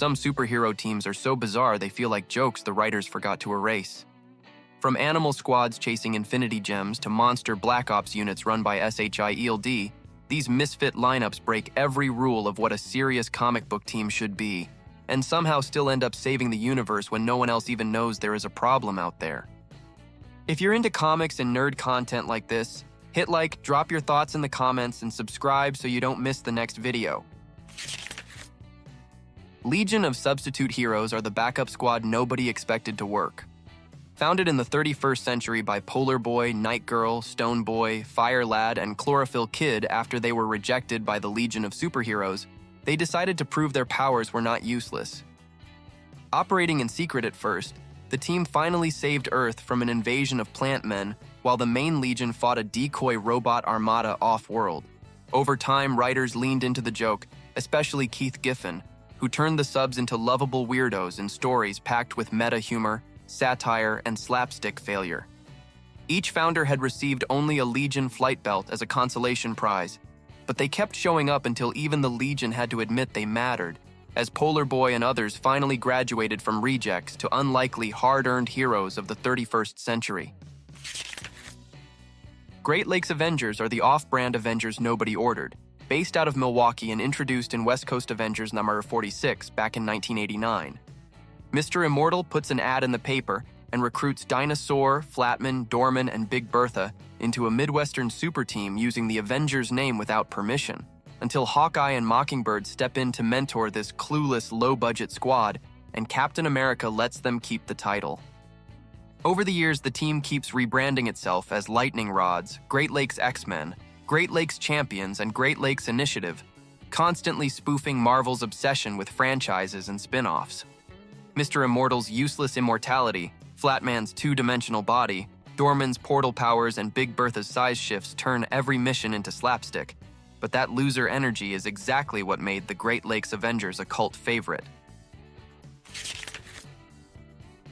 Some superhero teams are so bizarre they feel like jokes the writers forgot to erase. From animal squads chasing Infinity Gems to monster Black Ops units run by S.H.I.E.L.D., these misfit lineups break every rule of what a serious comic book team should be, and somehow still end up saving the universe when no one else even knows there is a problem out there. If you're into comics and nerd content like this, hit like, drop your thoughts in the comments, and subscribe so you don't miss the next video. Legion of Substitute Heroes are the backup squad nobody expected to work. Founded in the 31st century by Polar Boy, Night Girl, Stone Boy, Fire Lad, and Chlorophyll Kid after they were rejected by the Legion of Superheroes, they decided to prove their powers were not useless. Operating in secret at first, the team finally saved Earth from an invasion of plant men, while the main Legion fought a decoy robot armada off-world. Over time, writers leaned into the joke, especially Keith Giffen, who turned the subs into lovable weirdos in stories packed with meta humor, satire, and slapstick failure. Each founder had received only a Legion flight belt as a consolation prize, but they kept showing up until even the Legion had to admit they mattered, as Polar Boy and others finally graduated from rejects to unlikely hard-earned heroes of the 31st century. Great Lakes Avengers are the off-brand Avengers nobody ordered, based out of Milwaukee and introduced in West Coast Avengers number 46 back in 1989. Mr. Immortal puts an ad in the paper and recruits Dinosaur, Flatman, Dorman, and Big Bertha into a Midwestern super team using the Avengers name without permission, until Hawkeye and Mockingbird step in to mentor this clueless, low-budget squad, and Captain America lets them keep the title. Over the years, the team keeps rebranding itself as Lightning Rods, Great Lakes X-Men, Great Lakes Champions, and Great Lakes Initiative, constantly spoofing Marvel's obsession with franchises and spin-offs. Mr. Immortal's useless immortality, Flatman's two-dimensional body, Dorman's portal powers, and Big Bertha's size shifts turn every mission into slapstick, but that loser energy is exactly what made the Great Lakes Avengers a cult favorite.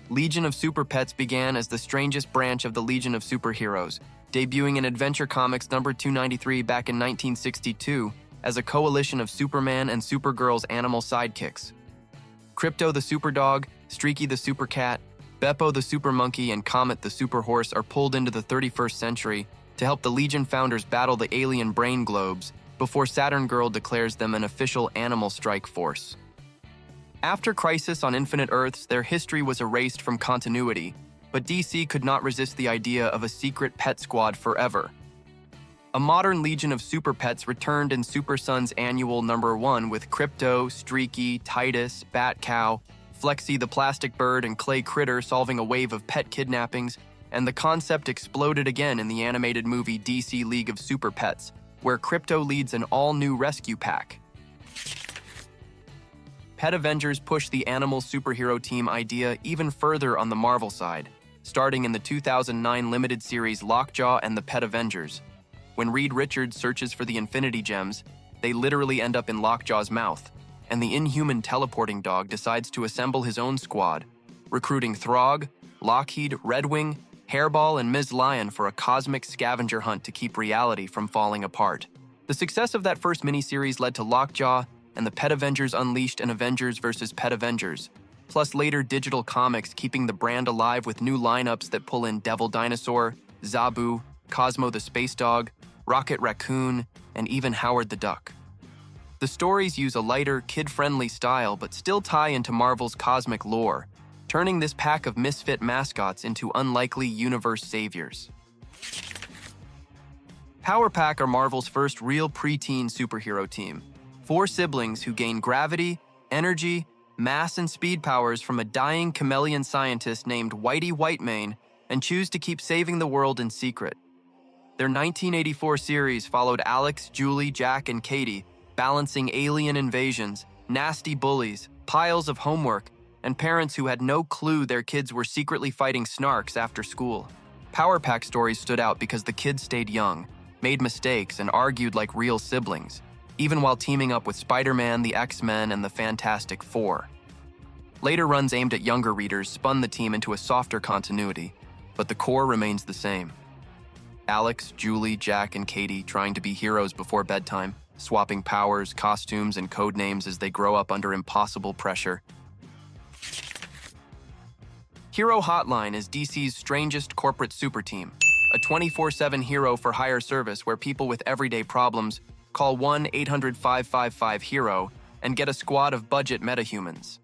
Legion of Super Pets began as the strangest branch of the Legion of Superheroes, debuting in Adventure Comics number 293 back in 1962 as a coalition of Superman and Supergirl's animal sidekicks. Crypto the Super Dog, Streaky the Super Cat, Beppo the Super Monkey, and Comet the Super Horse are pulled into the 31st century to help the Legion founders battle the alien brain globes before Saturn Girl declares them an official animal strike force. After Crisis on Infinite Earths, their history was erased from continuity, but DC could not resist the idea of a secret pet squad forever. A modern Legion of Super Pets returned in Super Sons Annual number 1 with Crypto, Streaky, Titus, Bat Cow, Flexi the Plastic Bird, and Clay Critter solving a wave of pet kidnappings, and the concept exploded again in the animated movie DC League of Super Pets, where Crypto leads an all-new rescue pack. Pet Avengers pushed the animal superhero team idea even further on the Marvel side, starting in the 2009 limited series Lockjaw and the Pet Avengers. When Reed Richards searches for the Infinity Gems, they literally end up in Lockjaw's mouth, and the inhuman teleporting dog decides to assemble his own squad, recruiting Throg, Lockheed, Redwing, Hairball, and Ms. Lion for a cosmic scavenger hunt to keep reality from falling apart. The success of that first miniseries led to Lockjaw and the Pet Avengers Unleashed and Avengers vs. Pet Avengers, plus later digital comics keeping the brand alive with new lineups that pull in Devil Dinosaur, Zabu, Cosmo the Space Dog, Rocket Raccoon, and even Howard the Duck. The stories use a lighter, kid-friendly style but still tie into Marvel's cosmic lore, turning this pack of misfit mascots into unlikely universe saviors. Power Pack are Marvel's first real preteen superhero team. 4 siblings who gain gravity, energy, mass, and speed powers from a dying chameleon scientist named Whitey Whitemane and choose to keep saving the world in secret. Their 1984 series followed Alex, Julie, Jack, and Katie, balancing alien invasions, nasty bullies, piles of homework, and parents who had no clue their kids were secretly fighting snarks after school. Power Pack stories stood out because the kids stayed young, made mistakes, and argued like real siblings, even while teaming up with Spider-Man, the X-Men, and the Fantastic Four. Later runs aimed at younger readers spun the team into a softer continuity, but the core remains the same. Alex, Julie, Jack, and Katie trying to be heroes before bedtime, swapping powers, costumes, and codenames as they grow up under impossible pressure. Hero Hotline is DC's strangest corporate super team, a 24/7 hero-for-hire service where people with everyday problems call 1-800-555-HERO and get a squad of budget metahumans.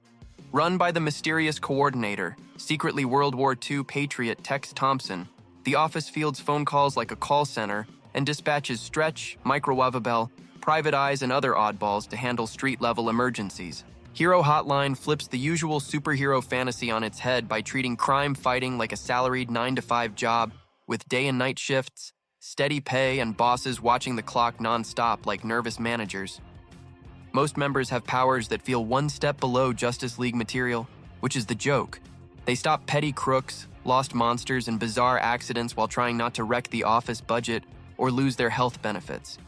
Run by the mysterious coordinator, secretly World War II patriot Tex Thompson, the office fields phone calls like a call center and dispatches Stretch, Microwavabell, Private Eyes, and other oddballs to handle street-level emergencies. Hero Hotline flips the usual superhero fantasy on its head by treating crime fighting like a salaried 9-to-5 job with day and night shifts, steady pay, and bosses watching the clock non-stop like nervous managers. Most members have powers that feel one step below Justice League material, which is the joke. They stop petty crooks, lost monsters, and bizarre accidents while trying not to wreck the office budget or lose their health benefits.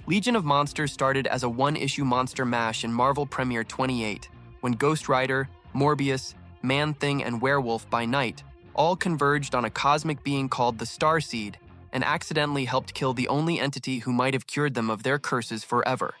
Legion of Monsters started as a one-issue monster mash in Marvel Premiere 28, when Ghost Rider, Morbius, Man-Thing, and Werewolf by Night all converged on a cosmic being called the Starseed and accidentally helped kill the only entity who might have cured them of their curses forever.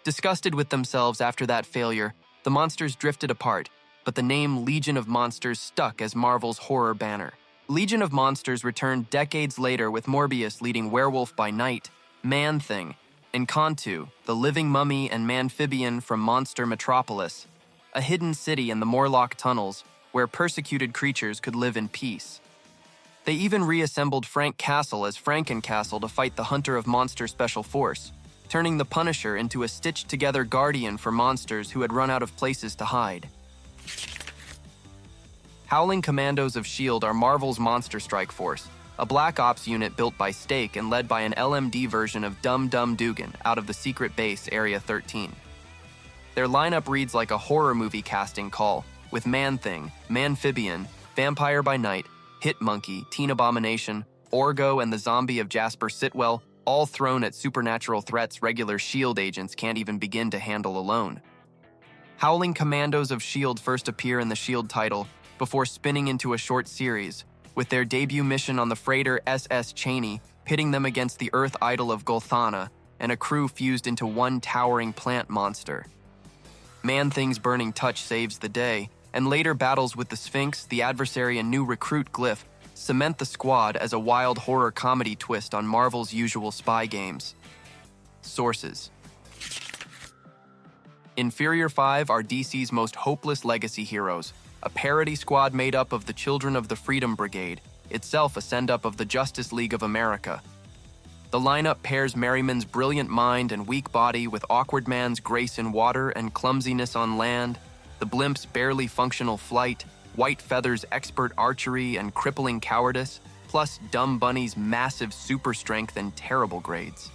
Disgusted with themselves after that failure, the monsters drifted apart, but the name Legion of Monsters stuck as Marvel's horror banner. Legion of Monsters returned decades later with Morbius leading Werewolf by Night, Man-Thing, and Khontu, the living mummy and Manphibian from Monster Metropolis, a hidden city in the Morlock tunnels where persecuted creatures could live in peace. They even reassembled Frank Castle as Frankencastle to fight the Hunter of Monster Special Force, turning the Punisher into a stitched-together guardian for monsters who had run out of places to hide. Howling Commandos of S.H.I.E.L.D. are Marvel's monster strike force, a black ops unit built by Stake and led by an LMD version of Dum Dum Dugan out of the secret base Area 13. Their lineup reads like a horror movie casting call, with Man-Thing, Manphibian, Vampire by Night, Hit Monkey, Teen Abomination, Orgo, and the zombie of Jasper Sitwell, all thrown at supernatural threats regular S.H.I.E.L.D. agents can't even begin to handle alone. Howling Commandos of S.H.I.E.L.D. first appear in the S.H.I.E.L.D. title before spinning into a short series, with their debut mission on the freighter SS Cheney pitting them against the Earth idol of Golthana and a crew fused into one towering plant monster. Man-Thing's burning touch saves the day, and later battles with the Sphinx, the adversary, and new recruit Glyph cement the squad as a wild horror comedy twist on Marvel's usual spy games. Sources: Inferior 5 are DC's most hopeless legacy heroes, a parody squad made up of the Children of the Freedom Brigade, itself a send-up of the Justice League of America. The lineup pairs Merriman's brilliant mind and weak body with Awkward Man's grace in water and clumsiness on land, the Blimp's barely functional flight, White Feather's expert archery and crippling cowardice, plus Dumb Bunny's massive super strength and terrible grades.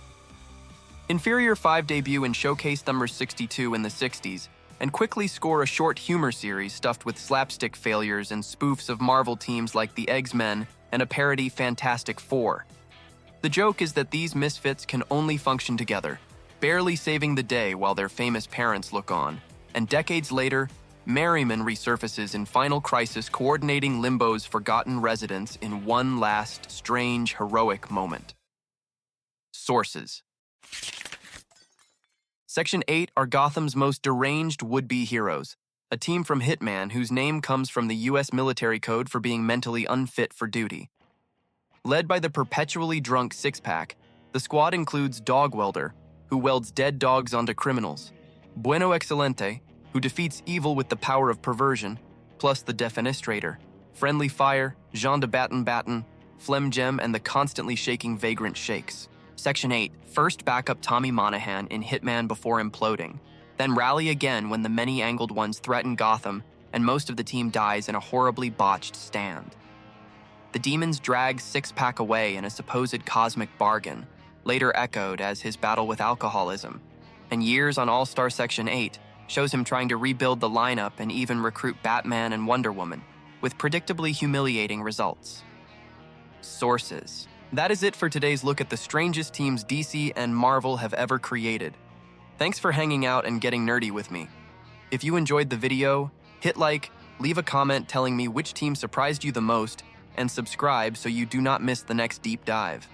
Inferior 5 debut in Showcase number 62 in the 60s, and quickly score a short humor series stuffed with slapstick failures and spoofs of Marvel teams like the X-Men and a parody Fantastic Four. The joke is that these misfits can only function together, barely saving the day while their famous parents look on, and decades later, Merriman resurfaces in Final Crisis coordinating Limbo's forgotten residents in one last, strange, heroic moment. Sources: Section 8 are Gotham's most deranged would-be heroes, a team from Hitman whose name comes from the U.S. military code for being mentally unfit for duty. Led by the perpetually drunk Six-Pack, the squad includes Dog Welder, who welds dead dogs onto criminals, Bueno Excelente, who defeats evil with the power of perversion, plus the Defenestrator, Friendly Fire, Jean de Batten Batten, Flem Gem, and the constantly shaking Vagrant Shakes. Section 8, first back up Tommy Monahan in Hitman before imploding, then rally again when the many-angled ones threaten Gotham and most of the team dies in a horribly botched stand. The demons drag Six-Pack away in a supposed cosmic bargain, later echoed as his battle with alcoholism, and years on All-Star Section 8 shows him trying to rebuild the lineup and even recruit Batman and Wonder Woman, with predictably humiliating results. Sources: That is it for today's look at the strangest teams DC and Marvel have ever created. Thanks for hanging out and getting nerdy with me. If you enjoyed the video, hit like, leave a comment telling me which team surprised you the most, and subscribe so you do not miss the next deep dive.